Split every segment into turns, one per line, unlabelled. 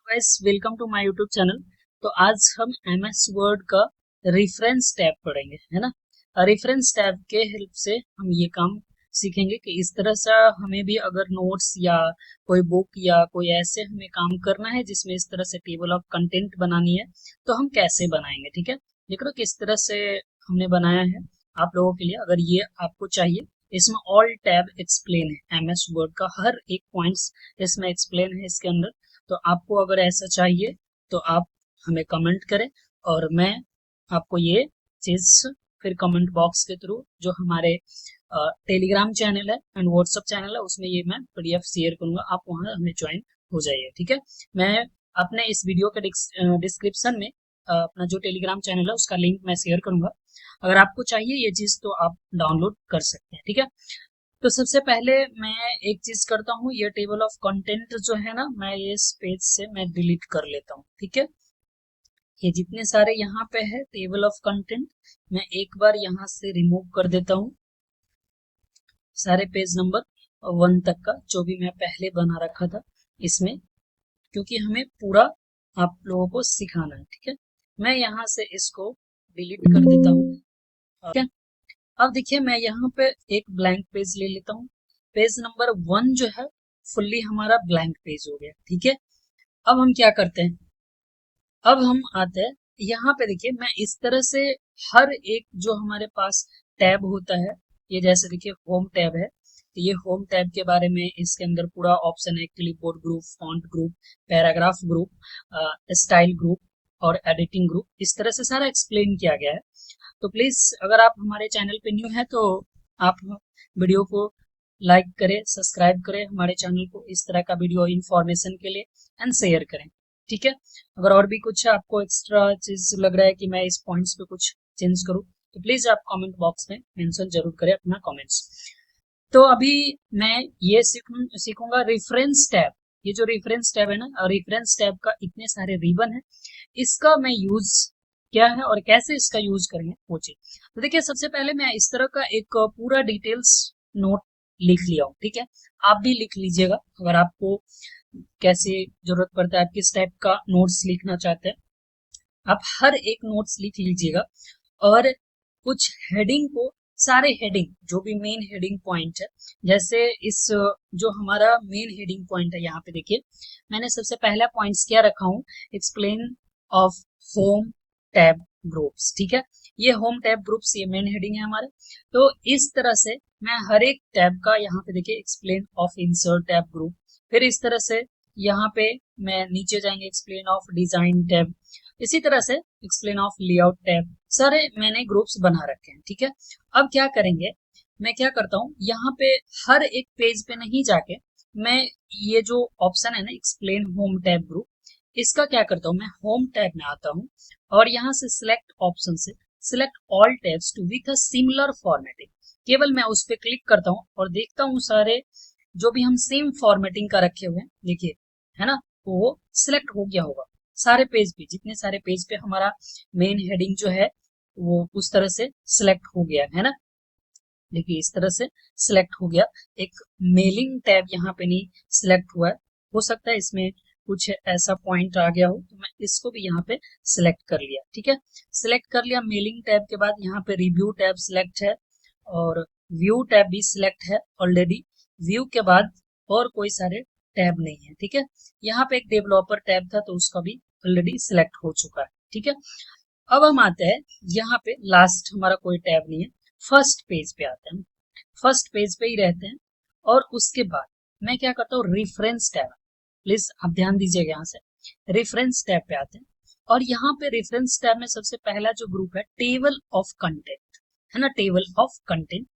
Guys, welcome to my YouTube channel. तो आज हम एमएस वर्ड का रेफरेंस टैब पढ़ेंगे, है ना। रेफरेंस टैब के हेल्प से हम ये काम सीखेंगे कि इस तरह से हमें भी अगर नोट्स या कोई बुक या कोई ऐसे हमें काम करना है जिसमें इस तरह से टेबल ऑफ कंटेंट बनानी है तो हम कैसे बनाएंगे। ठीक है, देख लो किस तरह से हमने बनाया है आप लोगों के लिए। अगर ये आपको चाहिए, इसमें ऑल टैब एक्सप्लेन है, एमएस वर्ड का हर एक पॉइंट्स इसमें एक्सप्लेन है इसके अंदर। तो आपको अगर ऐसा चाहिए तो आप हमें कमेंट करें और मैं आपको ये चीज फिर कमेंट बॉक्स के थ्रू जो हमारे टेलीग्राम चैनल है एंड व्हाट्सएप चैनल है उसमें ये मैं पीडीएफ शेयर करूंगा, आप वहां हमें ज्वाइन हो जाइए। ठीक है, मैं अपने इस वीडियो के डिस्क्रिप्शन में अपना जो टेलीग्राम चैनल है उसका लिंक मैं शेयर करूंगा। अगर आपको चाहिए ये चीज तो आप डाउनलोड कर सकते हैं। ठीक है, तो सबसे पहले मैं एक चीज करता हूँ, ये टेबल ऑफ कंटेंट जो है ना, मैं ये इस पेज से मैं डिलीट कर लेता हूँ। ठीक है, ये जितने सारे यहाँ पे है टेबल ऑफ कंटेंट मैं एक बार यहाँ से रिमूव कर देता हूँ। सारे पेज नंबर 1 तक का जो भी मैं पहले बना रखा था इसमें, क्योंकि हमें पूरा आप लोगों को सिखाना है। ठीक है, मैं यहाँ से इसको डिलीट कर देता हूँ। ठीक है, अब देखिए मैं यहाँ पे एक ब्लैंक पेज ले लेता हूँ। पेज नंबर 1 जो है फुल्ली हमारा ब्लैंक पेज हो गया। ठीक है, अब हम क्या करते हैं, अब हम आते हैं यहाँ पे। देखिए मैं इस तरह से हर एक जो हमारे पास टैब होता है, ये जैसे देखिए होम टैब है, तो ये होम टैब के बारे में इसके अंदर पूरा ऑप्शन है, clipboard group, font group, paragraph group, style group और एडिटिंग ग्रुप, इस तरह से सारा एक्सप्लेन किया गया है। तो प्लीज अगर आप हमारे चैनल पे न्यू है तो आप वीडियो को लाइक करें, सब्सक्राइब करें हमारे चैनल को इस तरह का वीडियो इन्फॉर्मेशन के लिए, एंड शेयर करें। ठीक है, अगर और भी कुछ आपको एक्स्ट्रा चीज लग रहा है कि मैं इस पॉइंट्स पे कुछ चेंज करूं तो प्लीज आप कमेंट बॉक्स में मेंशन जरूर करें अपना कमेंट्स। तो अभी मैं ये सीखूंगा रेफरेंस टैब। ये जो रेफरेंस टैब है ना, रेफरेंस टैब का इतने सारे रिबन है, इसका मैं यूज क्या है और कैसे इसका यूज करेंगे वो चीज। तो देखिए सबसे पहले मैं इस तरह का एक पूरा डिटेल्स नोट लिख लिया हूँ। ठीक है, आप भी लिख लीजिएगा अगर आपको कैसे जरूरत पड़ता है, आप किस टाइप का नोट्स लिखना चाहते हैं, आप हर एक नोट्स लिख लीजिएगा। और कुछ हेडिंग को, सारे हेडिंग जो भी मेन हेडिंग पॉइंट है, जैसे इस जो हमारा मेन हेडिंग पॉइंट है यहाँ पे देखिए मैंने सबसे पहला पॉइंट्स क्या रखा हूँ, explain of home tab groups. ठीक है, ये होम टैब ग्रुप्स ये मेन हेडिंग है हमारे। तो इस तरह से मैं हर एक टैब का यहाँ पे देखिए explain of insert tab group, फिर इस तरह से यहाँ पे मैं नीचे जाएंगे एक्सप्लेन ऑफ डिजाइन टैब, इसी तरह से एक्सप्लेन ऑफ लेआउट टैब, सारे मैंने ग्रुप्स बना रखे हैं। ठीक है, अब क्या करेंगे, मैं क्या करता हूँ यहाँ पे हर एक पेज पे नहीं जाके मैं ये जो ऑप्शन है ना एक्सप्लेन होम टैब ग्रुप, इसका क्या करता हूँ, मैं होम टैब में आता हूँ और यहाँ से सिलेक्ट ऑप्शन से select all tabs to with a similar formatting, केवल मैं उस पर क्लिक करता हूँ और देखता हूँ सारे जो भी हम सेम फॉर्मेटिंग का रखे हुए हैं देखिए, है ना, वो सिलेक्ट हो गया होगा सारे पेज पे, जितने सारे पेज पे हमारा मेन हेडिंग जो है वो उस तरह से सिलेक्ट हो गया है ना। देखिए इस तरह से सिलेक्ट हो गया। एक मेलिंग टैब यहाँ पे नहीं सिलेक्ट हुआ है, हो सकता है इसमें कुछ ऐसा पॉइंट आ गया हो, तो मैं इसको भी यहाँ पे सिलेक्ट कर लिया। ठीक है, सिलेक्ट कर लिया मेलिंग टैब के बाद यहाँ पे रिव्यू टैब सिलेक्ट है और व्यू टैब भी सिलेक्ट है ऑलरेडी। व्यू के बाद और कोई सारे टैब नहीं है। ठीक है, यहाँ पे एक डेवलपर टैब था तो उसका भी ऑलरेडी सिलेक्ट हो चुका है। ठीक है, अब हम आते हैं यहाँ पे लास्ट हमारा कोई टैब नहीं है, फर्स्ट पेज पे आते हैं, फर्स्ट पेज पे ही रहते हैं। और उसके बाद मैं क्या करता हूँ, रेफरेंस टैब, प्लीज आप ध्यान दीजिएगा, यहाँ से रेफरेंस टैब पे आते हैं और यहाँ पे रेफरेंस टैब में सबसे पहला जो ग्रुप है टेबल ऑफ कंटेंट, है ना, टेबल ऑफ कंटेंट,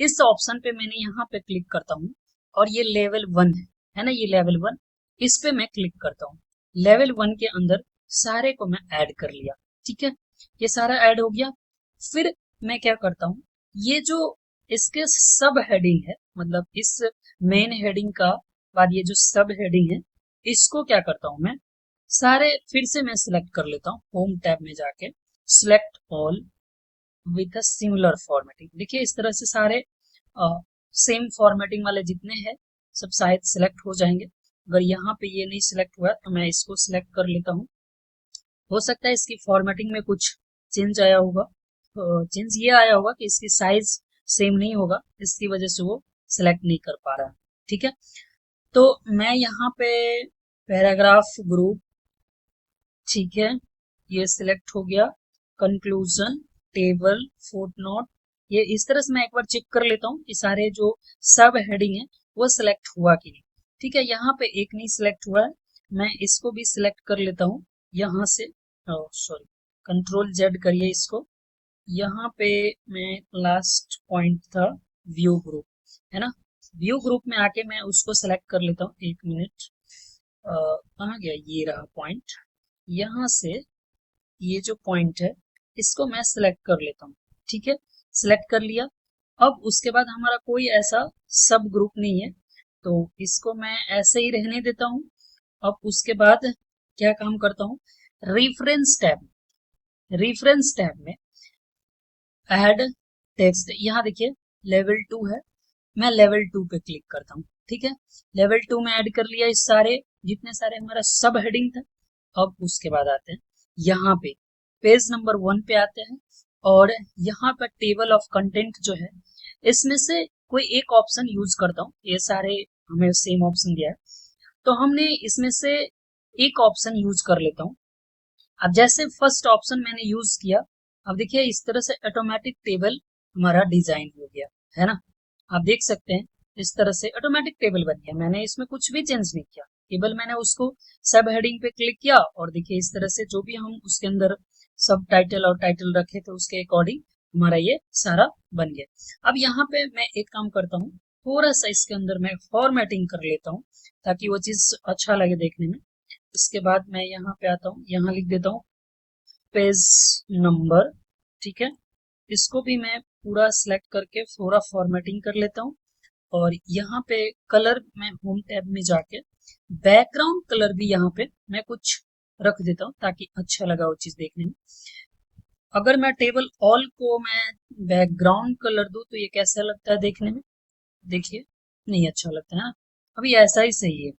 इस ऑप्शन पे मैंने यहाँ पे क्लिक करता हूँ और ये लेवल 1 है ना, ये लेवल 1, इस पे मैं क्लिक करता हूँ। लेवल 1 के अंदर सारे को मैं ऐड कर लिया। ठीक है, ये सारा ऐड हो गया। फिर मैं क्या करता हूँ, ये जो इसके सब हेडिंग है, मतलब इस मेन हेडिंग का बाद ये जो सब हेडिंग है, इसको क्या करता हूँ मैं सारे फिर से मैं सिलेक्ट कर लेता हूँ होम टैब में जाके, select all with a similar formatting. देखिए इस तरह से सारे सेम फॉर्मेटिंग वाले जितने हैं सब शायद सिलेक्ट हो जाएंगे। अगर यहाँ पे ये नहीं सिलेक्ट हुआ तो मैं इसको सिलेक्ट कर लेता हूँ। हो सकता है इसकी फॉर्मेटिंग में कुछ चेंज आया होगा, चेंज ये आया होगा कि इसकी साइज सेम नहीं होगा, इसकी वजह से वो सिलेक्ट नहीं कर पा रहा है। ठीक है, तो मैं यहाँ पे पैराग्राफ ग्रुप, ठीक है, ये सिलेक्ट हो गया। कंक्लूजन, टेबल, फुटनोट, ये इस तरह से मैं एक बार चेक कर लेता हूँ कि सारे जो सब हेडिंग है वो सिलेक्ट हुआ कि नहीं। ठीक है, यहाँ पे एक नहीं सिलेक्ट हुआ है, मैं इसको भी सिलेक्ट कर लेता हूँ यहाँ से। सॉरी, कंट्रोल जेड करिए इसको। यहाँ पे मैं लास्ट पॉइंट था व्यू ग्रुप, है ना, व्यू ग्रुप में आके मैं उसको सेलेक्ट कर लेता हूँ। एक मिनट, कहाँ गया, ये रहा पॉइंट। यहाँ से ये जो पॉइंट है इसको मैं सिलेक्ट कर लेता हूँ। ठीक है, सिलेक्ट कर लिया। अब उसके बाद हमारा कोई ऐसा सब ग्रुप नहीं है, तो इसको मैं ऐसे ही रहने देता हूँ। अब उसके बाद क्या काम करता हूँ, रेफरेंस टैब, रेफरेंस टैब में ऐड टेक्स्ट, यहाँ देखिए लेवल 2 है, मैं लेवल 2 पे क्लिक करता हूँ। ठीक है, लेवल 2 में ऐड कर लिया इस सारे जितने सारे हमारा सब हेडिंग था। अब उसके बाद आते हैं यहाँ पे पेज नंबर 1 पे आते हैं, और यहाँ पर टेबल ऑफ कंटेंट जो है इसमें से कोई एक ऑप्शन यूज करता हूँ। ये सारे हमें सेम ऑप्शन दिया है, तो हमने इसमें से एक ऑप्शन यूज कर लेता हूँ। अब जैसे फर्स्ट ऑप्शन मैंने यूज किया, अब देखिए इस तरह से ऑटोमेटिक टेबल हमारा डिजाइन हो गया, है ना, आप देख सकते हैं इस तरह से ऑटोमेटिक टेबल बन गया। मैंने इसमें कुछ भी चेंज नहीं किया, केवल मैंने उसको सब हेडिंग पे क्लिक किया और देखिए इस तरह से जो भी हम उसके अंदर सब टाइटल और टाइटल रखे थे उसके अकॉर्डिंग हमारा ये सारा बन गया। अब यहाँ पे मैं एक काम करता हूँ, थोड़ा सा इसके अंदर मैं फॉर्मेटिंग कर लेता हूँ ताकि वो चीज अच्छा लगे देखने में। इसके बाद मैं यहाँ पे आता हूँ, यहाँ लिख देता हूँ पेज नंबर। ठीक है, इसको भी मैं पूरा सिलेक्ट करके थोड़ा फॉर्मेटिंग कर लेता हूँ, और यहाँ पे कलर में होम टैब में जाके बैकग्राउंड कलर भी यहाँ पे मैं कुछ रख देता हूँ ताकि अच्छा लगा वो चीज देखने में। अगर मैं टेबल ऑल को मैं बैकग्राउंड कलर दूं तो ये कैसा लगता है देखने में, देखिए नहीं अच्छा लगता है ना, अभी ऐसा ही सही है।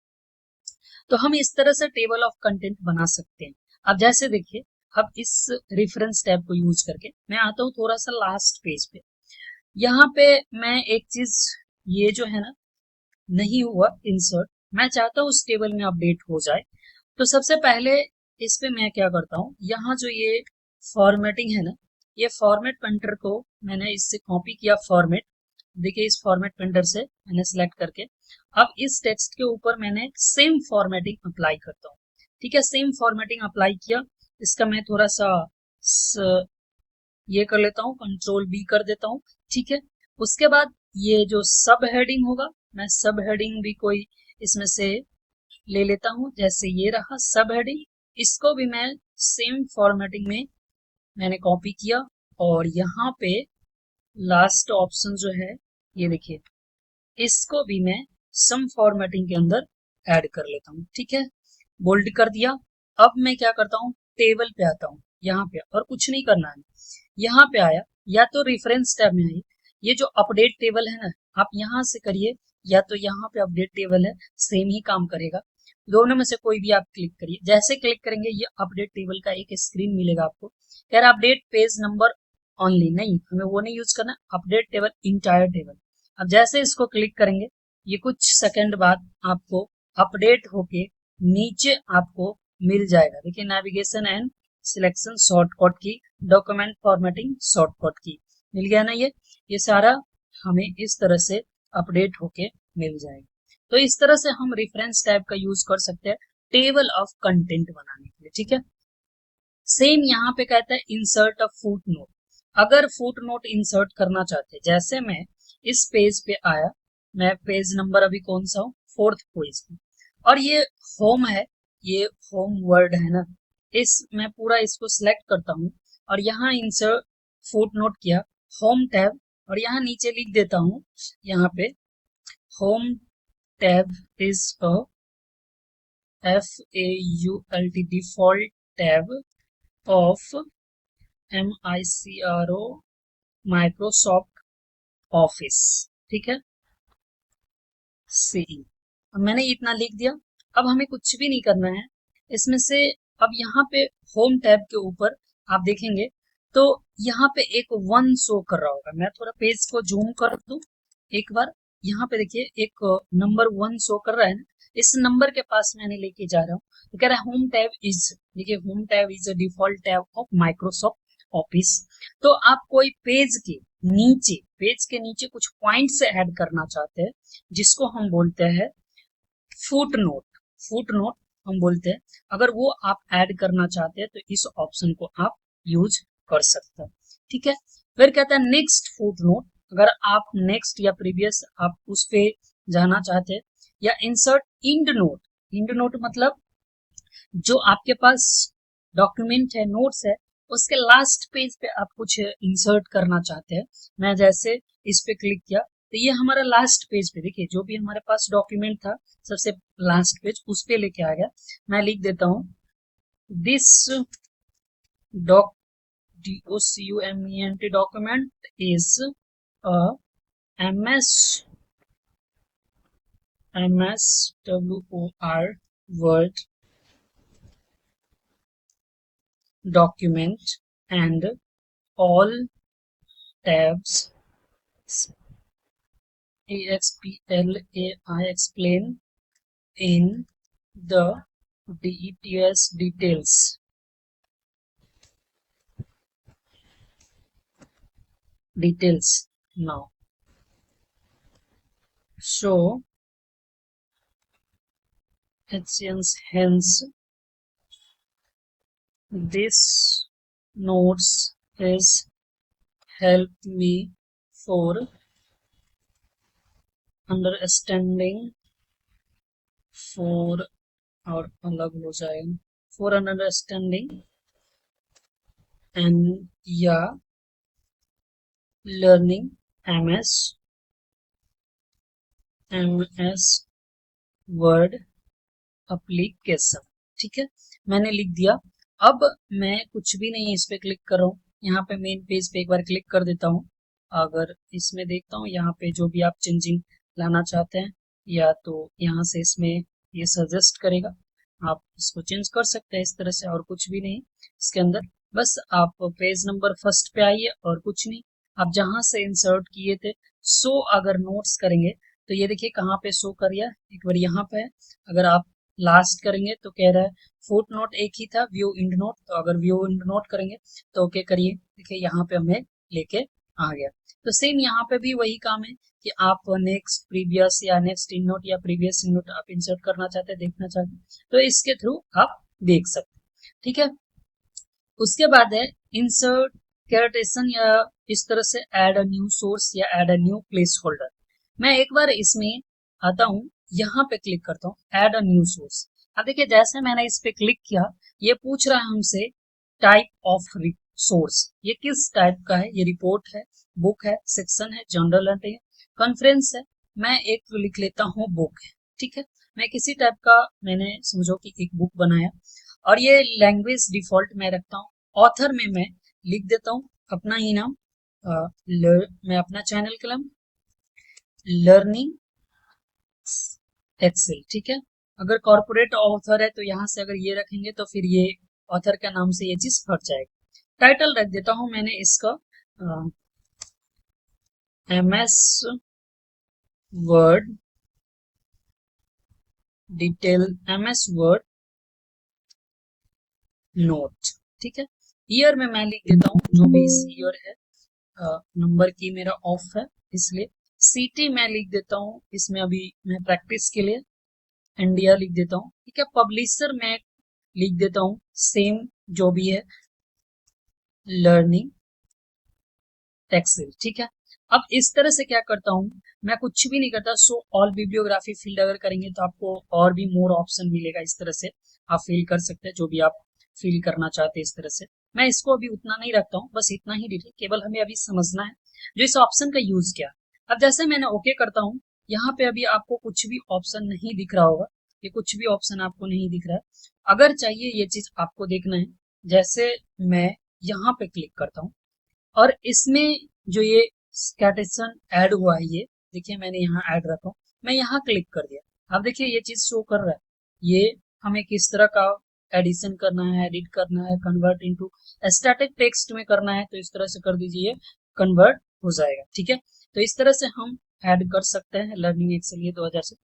तो हम इस तरह से टेबल ऑफ कंटेंट बना सकते हैं। अब जैसे देखिए, अब इस रेफरेंस टैब को यूज करके मैं आता हूँ थोड़ा सा लास्ट पेज पे। यहाँ पे मैं एक चीज, ये जो है ना नहीं हुआ इंसर्ट, मैं चाहता हूँ उस टेबल में अपडेट हो जाए। तो सबसे पहले इस पे मैं क्या करता हूँ, यहाँ जो ये फॉर्मेटिंग है ना, ये फॉर्मेट पेंटर को मैंने इससे कॉपी किया फॉर्मेट। देखिए इस फॉर्मेट पेंटर से मैंने सिलेक्ट करके अब इस टेक्स्ट के ऊपर मैंने सेम फॉर्मेटिंग अप्लाई करता हूँ। ठीक है, सेम फॉर्मेटिंग अप्लाई किया, इसका मैं थोड़ा सा ये कर लेता हूँ, कंट्रोल बी कर देता हूँ। ठीक है, उसके बाद ये जो सब हेडिंग होगा, मैं सब हेडिंग भी कोई इसमें से ले लेता हूँ, जैसे ये रहा सब हेडिंग, इसको भी मैं सेम फॉर्मेटिंग में मैंने कॉपी किया, और यहाँ पे लास्ट ऑप्शन जो है ये देखिए, इसको भी मैं सम फॉर्मेटिंग के अंदर ऐड कर लेता हूँ। ठीक है, बोल्ड कर दिया। अब मैं क्या करता हूँ, टेबल पे आता हूँ, यहाँ पे और कुछ नहीं करना है, यहाँ पे आया या तो रेफरेंस टैब में आई, ये जो अपडेट टेबल है ना आप यहाँ से करिए, या तो यहाँ पे अपडेट टेबल है सेम ही काम करेगा, दोनों में से कोई भी आप क्लिक करिए। जैसे क्लिक करेंगे ये अपडेट टेबल का एक स्क्रीन मिलेगा आपको, यार अपडेट पेज नंबर ओनली, नहीं हमें वो नहीं यूज करना, अपडेट टेबल इंटायर टेबल। अब जैसे इसको क्लिक करेंगे ये कुछ सेकंड बाद आपको अपडेट होके नीचे आपको मिल जाएगा। देखिए नेविगेशन एंड सिलेक्शन शॉर्टकट की, डॉक्यूमेंट फॉर्मेटिंग शॉर्टकट की, मिल गया ना ये सारा हमें इस तरह से अपडेट होके मिल जाएगा। तो इस तरह से हम रेफरेंस टैब का यूज कर सकते हैं टेबल ऑफ कंटेंट बनाने के लिए। ठीक है, सेम यहाँ पे कहता है इंसर्ट अ फुट नोट। अगर फुट नोट इंसर्ट करना चाहते हैं, जैसे मैं इस पेज पे आया, मैं पेज नंबर अभी कौन सा हूँ, 4th पेज पे, और ये होम है, ये होम वर्ड है ना, इस मैं पूरा इसको सिलेक्ट करता हूँ और यहाँ इंसर्ट फुट नोट किया, होम टैब, और यहाँ नीचे लिख देता हूँ, यहाँ पे home tab is a FAULT default tab of MICRO Microsoft office. ठीक है, CE, अब मैंने इतना लिख दिया। अब हमें कुछ भी नहीं करना है इसमें से। अब यहाँ पे होम टैब के ऊपर आप देखेंगे तो यहाँ पे एक 1 शो कर रहा होगा। मैं थोड़ा पेज को जूम कर दूं एक बार। यहाँ पे देखिए एक नंबर 1 शो कर रहा है ना, इस नंबर के पास मैंने लेके जा रहा हूँ। तो कह रहा है होम टैब इज, देखिए home tab is a default tab of Microsoft office. तो आप कोई पेज के नीचे कुछ पॉइंट्स ऐड करना चाहते हैं जिसको हम बोलते हैं फुट नोट। फुट नोट हम बोलते हैं। अगर वो आप ऐड करना चाहते हैं तो इस ऑप्शन को आप यूज कर सकते हैं। ठीक है, फिर कहता है नेक्स्ट फुट नोट। अगर आप नेक्स्ट या प्रीवियस आप उस पे जाना चाहते हैं, या insert end note. End note मतलब जो आपके पास डॉक्यूमेंट है, नोट्स है, उसके लास्ट पेज पे आप कुछ इंसर्ट करना चाहते हैं। मैं जैसे इस पे क्लिक किया तो ये हमारा लास्ट पेज पे, देखिए जो भी हमारे पास डॉक्यूमेंट था सबसे लास्ट पेज उस पे लेके आ गया। मैं लिख देता हूँ this doc document document is a ms word word document, and all tabs I explain in the DETS details now. So hence this notes is help me for understanding for और अलग हो जाएगा for understanding and yeah learning MS word application. ठीक है, मैंने लिख दिया। अब मैं कुछ भी नहीं इस पे क्लिक कर रहा हूँ। यहाँ पे मेन पेज पे एक बार क्लिक कर देता हूँ। अगर इसमें देखता हूँ यहाँ पे जो भी आप चेंजिंग लाना चाहते हैं, या तो यहाँ से इसमें ये सजेस्ट करेगा, आप इसको चेंज कर सकते हैं इस तरह से, और कुछ भी नहीं इसके अंदर। बस आप पेज नंबर फर्स्ट पे आइए और कुछ नहीं। आप जहां से इंसर्ट किए थे सो अगर नोट्स करेंगे तो ये देखिए कहाँ पे शो कर रहा है, एक बार यहाँ पे है। अगर आप लास्ट करेंगे तो कह रहा है फुट नोट एक ही था, व्यू इंड नोट। तो अगर व्यू इंड नोट करेंगे तो ओके करिए, देखिए यहाँ पे हमें लेके आ गया। तो सेम यहाँ पे भी वही काम है कि आप नेक्स्ट प्रीवियस या नेक्स्ट इन नोट या प्रीवियस इन नोट आप इंसर्ट करना चाहते हैं, देखना चाहते हैं तो इसके थ्रू आप देख सकते हैं। ठीक है, उसके बाद है इंसर्ट कैरेटेशन, या इस तरह से ऐड अ न्यू सोर्स या add a new place holder. मैं एक बार इसमें आता हूँ, यहाँ पे क्लिक करता हूँ ऐड अ न्यू सोर्स। अब देखिए जैसे मैंने इस पे क्लिक किया ये पूछ रहा है हमसे टाइप ऑफ सोर्स, ये किस टाइप का है। ये रिपोर्ट है, बुक है, सेक्शन है, जर्नल है, कॉन्फ्रेंस है। मैं एक लिख लेता हूँ बुक है। ठीक है, मैं किसी टाइप का, मैंने समझो कि एक बुक बनाया, और ये लैंग्वेज डिफॉल्ट में रखता हूँ। ऑथर में मैं लिख देता हूँ अपना ही नाम, मैं अपना चैनल का नाम लर्निंग एक्सेल। ठीक है, अगर कॉर्पोरेट ऑथर है तो यहाँ से अगर ये रखेंगे तो फिर ये ऑथर का नाम से ये चीज हट जाएगा। टाइटल रख देता हूँ मैंने इसका MS word detail, MS word note. ठीक है, ईयर में मैं लिख देता हूँ जो भी इस ईयर है, नंबर की मेरा ऑफ है इसलिए। सिटी मैं लिख देता हूँ इसमें, अभी मैं प्रैक्टिस के लिए इंडिया लिख देता हूँ। ठीक है, पब्लिशर मैं लिख देता हूँ सेम जो भी है लर्निंग एक्सेल। ठीक है, अब इस तरह से क्या करता हूँ, मैं कुछ भी नहीं करता। सो ऑल बिब्लियोग्राफी फील्ड अगर करेंगे तो आपको और भी मोर ऑप्शन मिलेगा। इस तरह से आप फिल कर सकते हैं जो भी आप फिल करना चाहते हैं इस तरह से। मैं इसको अभी उतना नहीं रखता हूँ, बस इतना ही डिटेल केवल हमें अभी समझना है जो इस ऑप्शन का यूज क्या। अब जैसे मैंने ओके करता हूँ, यहाँ पे अभी आपको कुछ भी ऑप्शन नहीं दिख रहा होगा, ये कुछ भी ऑप्शन आपको नहीं दिख रहा है। अगर चाहिए ये चीज आपको देखना है, जैसे मैं यहाँ पे क्लिक करता हूँ और इसमें जो ये कैटेशन ऐड हुआ है, ये देखिए मैंने यहाँ ऐड रखा हूँ, मैं यहाँ क्लिक कर दिया। अब देखिए ये चीज शो कर रहा है, ये हमें किस तरह का एडिशन करना है, एडिट करना है, कन्वर्ट इनटू स्टैटिक टेक्स्ट में करना है, तो इस तरह से कर दीजिए, कन्वर्ट हो जाएगा। ठीक है, तो इस तरह से हम ऐड कर सकते हैं लर्निंग एक्सेल ये 2000 से।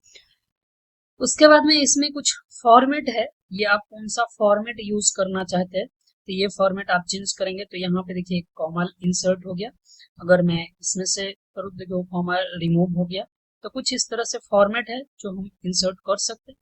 उसके बाद में इसमें कुछ फॉर्मेट है, ये आप कौन सा फॉर्मेट यूज करना चाहते हैं, तो ये फॉर्मेट आप चेंज करेंगे। तो यहाँ पे देखिए कॉमा इंसर्ट हो गया, अगर मैं इसमें से करूँ देखो कॉमा रिमूव हो गया। तो कुछ इस तरह से फॉर्मेट है जो हम इंसर्ट कर सकते हैं।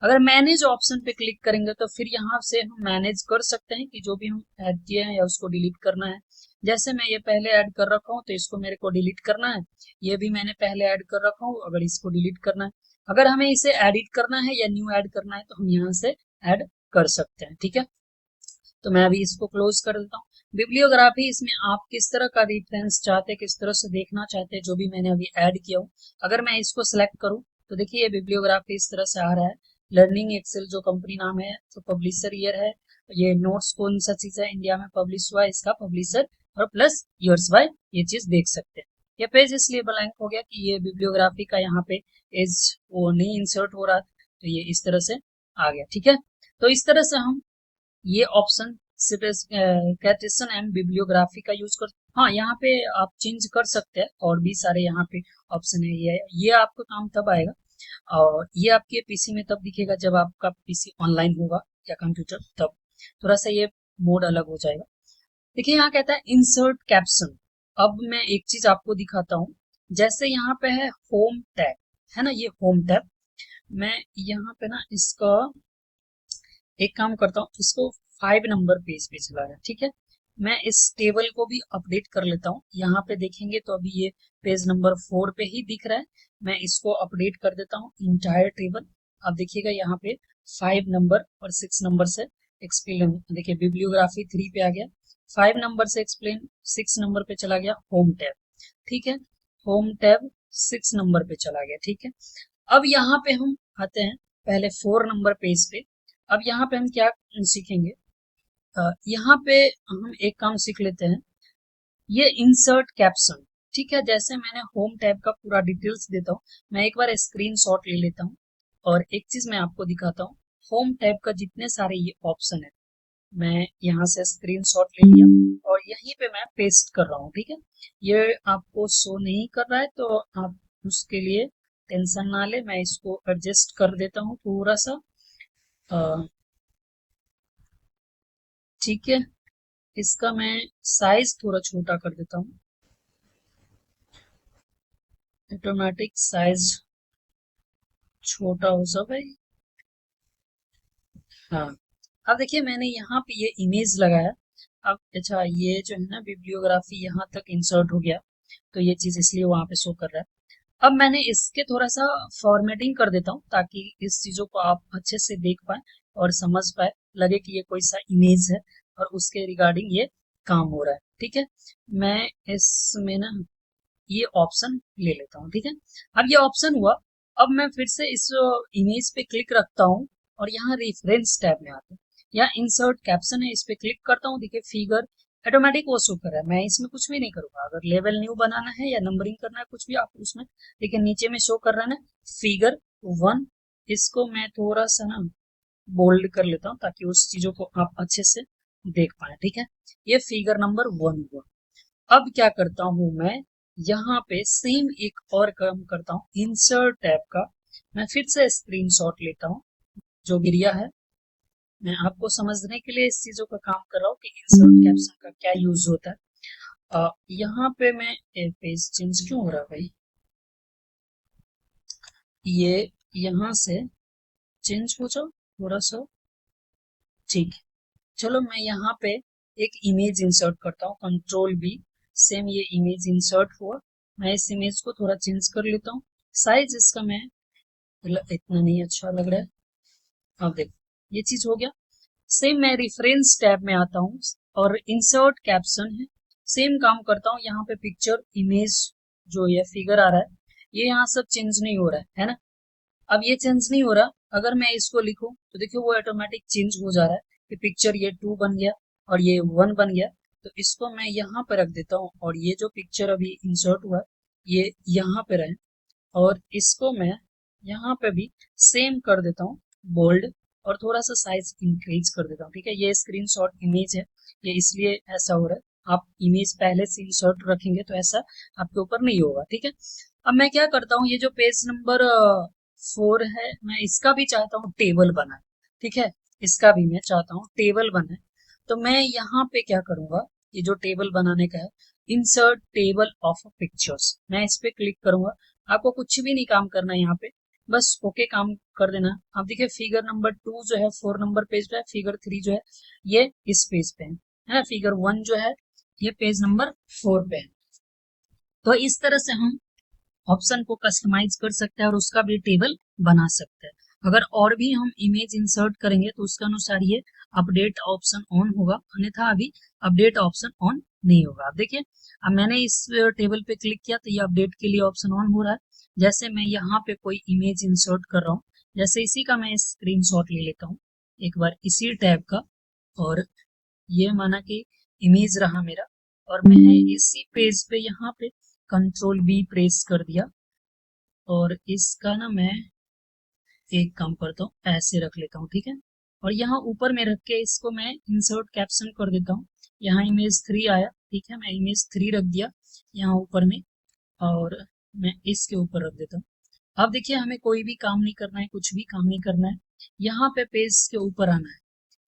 अगर मैनेज ऑप्शन पे क्लिक करेंगे तो फिर यहाँ से हम मैनेज कर सकते हैं कि जो भी हम ऐड किए हैं या उसको डिलीट करना है। जैसे मैं ये पहले ऐड कर रखा हूँ तो इसको मेरे को डिलीट करना है, ये भी मैंने पहले ऐड कर रखा हूँ, अगर इसको डिलीट करना है। अगर हमें इसे एडिट करना है या न्यू ऐड करना है तो हम यहाँ से ऐड कर सकते हैं। ठीक है, तो मैं अभी इसको क्लोज कर देता हूँ। बिब्लियोग्राफी, इसमें आप किस तरह का रेफरेंस चाहते हैं, किस तरह से देखना चाहते हैं, जो भी मैंने अभी ऐड किया हूँ। अगर मैं इसको सिलेक्ट करूँ तो देखिए ये बिब्लियोग्राफी इस तरह से आ रहा है। लर्निंग एक्सेल जो कंपनी नाम है, तो पब्लिशर ईयर है, ये नोट्स कौन सा चीज है इंडिया में पब्लिश हुआ है, इसका पब्लिशर और प्लस ईयर्स बाय, ये चीज देख सकते हैं। ये पेज इसलिए ब्लैंक हो गया कि ये बिब्लियोग्राफी का यहाँ पे एज वो नहीं इंसर्ट हो रहा, तो ये इस तरह से आ गया। ठीक है, तो इस तरह से हम ये ऑप्शन कैटेशन एंड बिब्लियोग्राफी का यूज कर, हाँ यहाँ पे आप चेंज कर सकते हैं, और भी सारे यहाँ पे ऑप्शन है। ये आपका काम तब आएगा और ये आपके पीसी में तब दिखेगा जब आपका पीसी ऑनलाइन होगा या कंप्यूटर, तब थोड़ा सा ये मोड अलग हो जाएगा। देखिए यहाँ कहता है इंसर्ट कैप्शन। अब मैं एक चीज आपको दिखाता हूँ, जैसे यहाँ पे है होम टैब, है ना, ये होम टैब। मैं यहाँ पे ना इसका एक काम करता हूँ, इसको 5 नंबर पेज पे चला रहा है। ठीक है, मैं इस टेबल को भी अपडेट कर लेता हूँ। यहाँ पे देखेंगे तो अभी ये पेज नंबर 4 पे ही दिख रहा है, मैं इसको अपडेट कर देता हूँ इंटायर टेबल। अब देखिएगा यहाँ पे 5 नंबर और 6 नंबर से एक्सप्लेन, देखिए बिब्लियोग्राफी 3 पे आ गया, 5 नंबर से एक्सप्लेन 6 नंबर पे चला गया होम टैब। ठीक है, होम टैब 6 नंबर पे चला गया। ठीक है, अब यहाँ पे हम आते हैं पहले 4 नंबर पेज पे। अब यहाँ पे हम क्या सीखेंगे, यहाँ पे हम एक काम सीख लेते हैं, ये इंसर्ट कैप्शन। ठीक है, जैसे मैंने होम टैब का पूरा डिटेल्स देता हूँ, मैं एक बार स्क्रीनशॉट ले लेता हूँ और एक चीज मैं आपको दिखाता हूँ। होम टैब का जितने सारे ये ऑप्शन है, मैं यहाँ से स्क्रीनशॉट ले लिया और यहीं पे मैं पेस्ट कर रहा हूँ। ठीक है, ये आपको शो नहीं कर रहा है तो आप उसके लिए टेंशन ना ले, मैं इसको एडजस्ट कर देता हूँ थोड़ा सा। ठीक है, इसका मैं साइज थोड़ा छोटा कर देता हूँ, ऑटोमेटिक साइज छोटा हो सब है। हाँ, अब देखिए मैंने यहाँ पे ये इमेज लगाया। अब अच्छा, ये जो है ना बिब्लियोग्राफी यहाँ तक इंसर्ट हो गया, तो ये चीज इसलिए वहां पे शो कर रहा है। अब मैंने इसके थोड़ा सा फॉर्मेटिंग कर देता हूँ ताकि इस चीजों को आप अच्छे से देख पाए और समझ पाए, लगे कि ये कोई सा इमेज है और उसके रिगार्डिंग ये काम हो रहा है। ठीक है, मैं इसमें ना ये ऑप्शन ले लेता हूँ। ठीक है, अब ये ऑप्शन हुआ। अब मैं फिर से इस इमेज पे क्लिक रखता हूँ और यहाँ रेफरेंस टैब में आता हूँ, यहाँ इंसर्ट कैप्शन है, इस पे क्लिक करता हूँ। देखिए फिगर ऑटोमेटिक वो शो कर रहा है, मैं इसमें कुछ भी नहीं करूंगा। अगर लेवल न्यू बनाना है या नंबरिंग करना है कुछ भी आप उसमें, लेकिन नीचे में शो कर रहा है ना फिगर 1, इसको मैं थोड़ा सा ना बोल्ड कर लेता हूँ ताकि उस चीजों को आप अच्छे से देख पाए। ठीक है, ये फिगर नंबर 1 हुआ। अब क्या करता हूं मैं, यहाँ पे सेम एक और काम करता हूँ इंसर्ट टैब का। मैं फिर से स्क्रीनशॉट लेता हूँ जो गिरिया है, मैं आपको समझने के लिए इस चीजों का काम कर रहा हूँ कि इंसर्ट कैप्शन का क्या यूज होता है। यहाँ पे मैं पेज चेंज क्यों हो रहा है भाई, ये यहाँ से चेंज हो जाओ थोड़ा सा। ठीक है, चलो मैं यहाँ पे एक इमेज इंसर्ट करता हूँ, कंट्रोल बी, सेम ये इमेज इंसर्ट हुआ। मैं इस इमेज को थोड़ा चेंज कर लेता हूँ, साइज इसका मैं इतना नहीं अच्छा लग रहा है। अब देखो ये चीज हो गया। सेम मैं रेफरेंस टैब में आता हूँ और इंसर्ट कैप्शन है, सेम काम करता हूँ। यहाँ पे पिक्चर इमेज जो ये फिगर आ रहा है, ये यहाँ सब चेंज नहीं हो रहा है ना। अब ये चेंज नहीं हो रहा, अगर मैं इसको लिखूं तो देखिए वो ऑटोमेटिक चेंज हो जा रहा है कि पिक्चर ये 2 बन गया और ये 1 बन गया। तो इसको मैं यहाँ पे रख देता हूँ और ये जो पिक्चर अभी इंसर्ट हुआ है ये यहाँ पे रहे, और इसको मैं यहाँ पे भी सेम कर देता हूँ बोल्ड और थोड़ा सा साइज इंक्रीज कर देता हूँ। ठीक है, ये स्क्रीनशॉट इमेज है, ये इसलिए ऐसा हो रहा है। आप इमेज पहले से इंसर्ट रखेंगे तो ऐसा आपके ऊपर नहीं होगा। ठीक है, अब मैं क्या करता हूँ, ये जो पेज नंबर 4 है, मैं इसका भी चाहता हूँ टेबल बनाए। ठीक है, इसका भी मैं चाहता हूँ टेबल बनाए। तो मैं यहाँ पे क्या करूंगा, ये जो टेबल बनाने का है, इंसर्ट टेबल ऑफ पिक्चर्स, मैं इस पे क्लिक करूंगा। आपको कुछ भी नहीं काम करना है यहाँ पे, बस ओके काम कर देना। आप देखिए फिगर नंबर 2 जो है 4 नंबर पेज पे है, फिगर 3 जो है ये इस पेज पे है, फिगर 1 जो है ये पेज नंबर 4 पे है। तो इस तरह से हम ऑप्शन को कस्टमाइज कर सकते हैं और उसका भी टेबल बना सकते हैं। अगर और भी हम इमेज इंसर्ट करेंगे तो उसके अनुसार ये अपडेट ऑप्शन ऑन होगा, अन्यथा अभी अपडेट ऑप्शन ऑन नहीं होगा। अब देखिए, अब मैंने इस टेबल पे क्लिक किया तो ये अपडेट के लिए ऑप्शन ऑन हो रहा है। जैसे मैं यहाँ पे कोई इमेज इंसर्ट कर रहा हूँ, जैसे इसी का मैं स्क्रीनशॉट ले लेता हूँ एक बार इसी टैब का, और ये माना कि इमेज रहा मेरा, और मैं इसी पेज पे यहाँ पे कंट्रोल बी प्रेस कर दिया, और इसका ना मैं एक काम करता हूँ, ऐसे रख लेता हूँ। ठीक है, और यहाँ ऊपर में रख के इसको मैं इंसर्ट कैप्शन कर देता हूँ। यहाँ इमेज 3 आया, ठीक है, मैं इमेज 3 रख दिया यहाँ ऊपर में, और मैं इसके ऊपर रख देता हूँ। अब देखिए, हमें कोई भी काम नहीं करना है, कुछ भी काम नहीं करना है। यहाँ पे पेज के ऊपर आना है,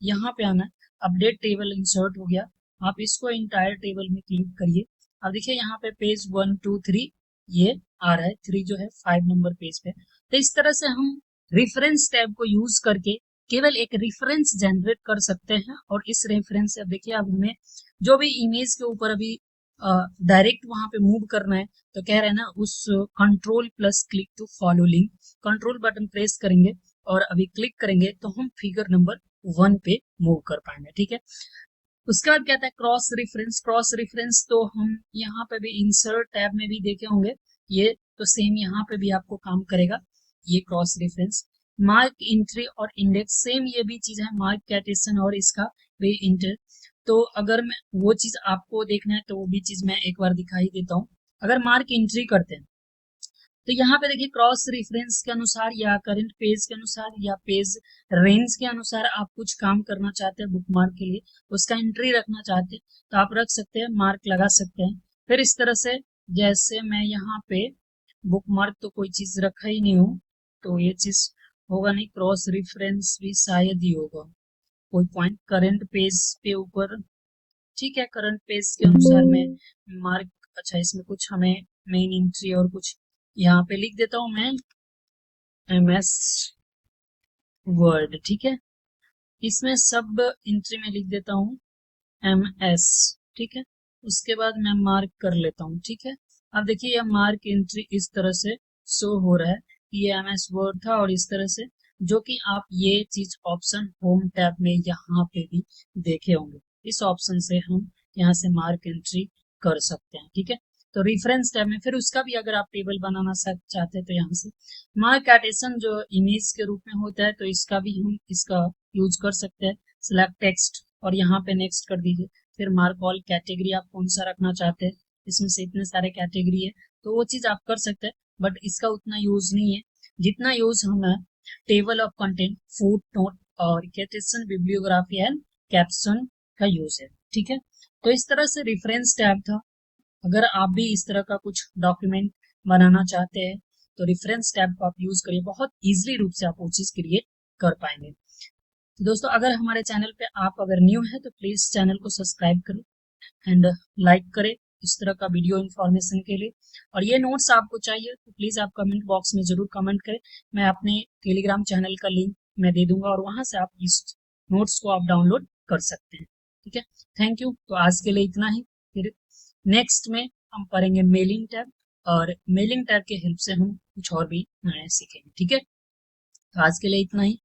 यहाँ पे आना है, अपडेट टेबल इंसर्ट हो गया। आप इसको इंटायर टेबल में क्लिक करिए। अब देखिए यहाँ पे पेज 1 2 3 ये आ रहा है, 3 जो है 5 नंबर पेज पे। तो इस तरह से हम रेफरेंस टैब को यूज करके केवल एक रेफरेंस जनरेट कर सकते हैं, और इस रेफरेंस से अब देखिए, अब हमें जो भी इमेज के ऊपर अभी डायरेक्ट वहां पे मूव करना है, तो कह रहे हैं ना, उस control plus click to follow link, control button press करेंगे और अभी क्लिक करेंगे तो हम फिगर नंबर 1 पे मूव कर पाएंगे। ठीक है, उसके बाद क्या था, क्रॉस रेफरेंस। क्रॉस रेफरेंस तो हम यहाँ पे भी इंसर्ट टैब में भी देखे होंगे, ये तो सेम यहाँ पे भी आपको काम करेगा, ये क्रॉस रेफरेंस। मार्क इंट्री और इंडेक्स, सेम ये भी चीज है, मार्क कैटेशन और इसका भी इंटर। तो अगर मैं वो चीज आपको देखना है तो वो भी चीज मैं एक बार दिखाई देता हूँ। अगर मार्क एंट्री करते हैं तो यहाँ पे देखिए, क्रॉस रेफरेंस के अनुसार या करंट पेज के अनुसार या पेज रेंज के अनुसार आप कुछ काम करना चाहते हैं बुक मार्क के लिए, उसका एंट्री रखना चाहते हैं तो आप रख सकते हैं, मार्क लगा सकते हैं। फिर इस तरह से, जैसे मैं यहाँ पे बुक मार्क तो कोई चीज रखा ही नहीं हूँ, तो ये चीज होगा नहीं, क्रॉस रेफरेंस भी शायद ही होगा कोई पॉइंट करंट पेज पे ऊपर। ठीक है, करंट पेज के अनुसार मैं मार्क, अच्छा इसमें कुछ हमें मेन एंट्री और कुछ यहाँ पे लिख देता हूँ मैं, MS वर्ड। ठीक है, इसमें सब एंट्री में लिख देता हूँ MS। ठीक है, उसके बाद मैं मार्क कर लेता हूँ। ठीक है, अब देखिए यह मार्क एंट्री इस तरह से शो हो रहा है कि ये MS वर्ड था, और इस तरह से, जो कि आप ये चीज ऑप्शन होम टैब में यहाँ पे भी देखे होंगे। इस ऑप्शन से हम यहाँ से मार्क एंट्री कर सकते हैं। ठीक है, तो रेफरेंस टैब में फिर उसका भी अगर आप टेबल बनाना चाहते हैं तो यहाँ से मार्क कैटेशन जो इमेज के रूप में होता है, तो इसका भी हम इसका यूज कर सकते हैं। सिलेक्ट टेक्स्ट और यहाँ पे नेक्स्ट कर दीजिए। फिर मार्क ऑल कैटेगरी आप कौन सा रखना चाहते हैं, इसमें से इतने सारे कैटेगरी है तो वो चीज आप कर सकते हैं, बट इसका उतना यूज नहीं है जितना यूज हमें table of content, foot note और कैटेशन, बिब्लियोग्राफी एंड कैप्शन का यूज है। ठीक है, तो इस तरह से रेफरेंस टैब था। अगर आप भी इस तरह का कुछ डॉक्यूमेंट बनाना चाहते हैं तो रेफरेंस टैब को आप यूज करिए, बहुत इजीली रूप से आप वो चीज क्रिएट कर पाएंगे। तो दोस्तों, अगर हमारे चैनल पे आप अगर न्यू है तो प्लीज चैनल को सब्सक्राइब करें एंड लाइक करें इस तरह का वीडियो इन्फॉर्मेशन के लिए। और ये नोट्स आपको चाहिए तो प्लीज आप कमेंट बॉक्स में जरूर कमेंट करें, मैं अपने टेलीग्राम चैनल का लिंक मैं दे दूंगा और वहां से आप इस नोट्स को आप डाउनलोड कर सकते हैं। ठीक है, थैंक यू। तो आज के लिए इतना ही, फिर नेक्स्ट में हम पढ़ेंगे मेलिंग टैब, और मेलिंग टैब के हेल्प से हम कुछ और भी नया सीखेंगे। ठीक है, तो आज के लिए इतना ही।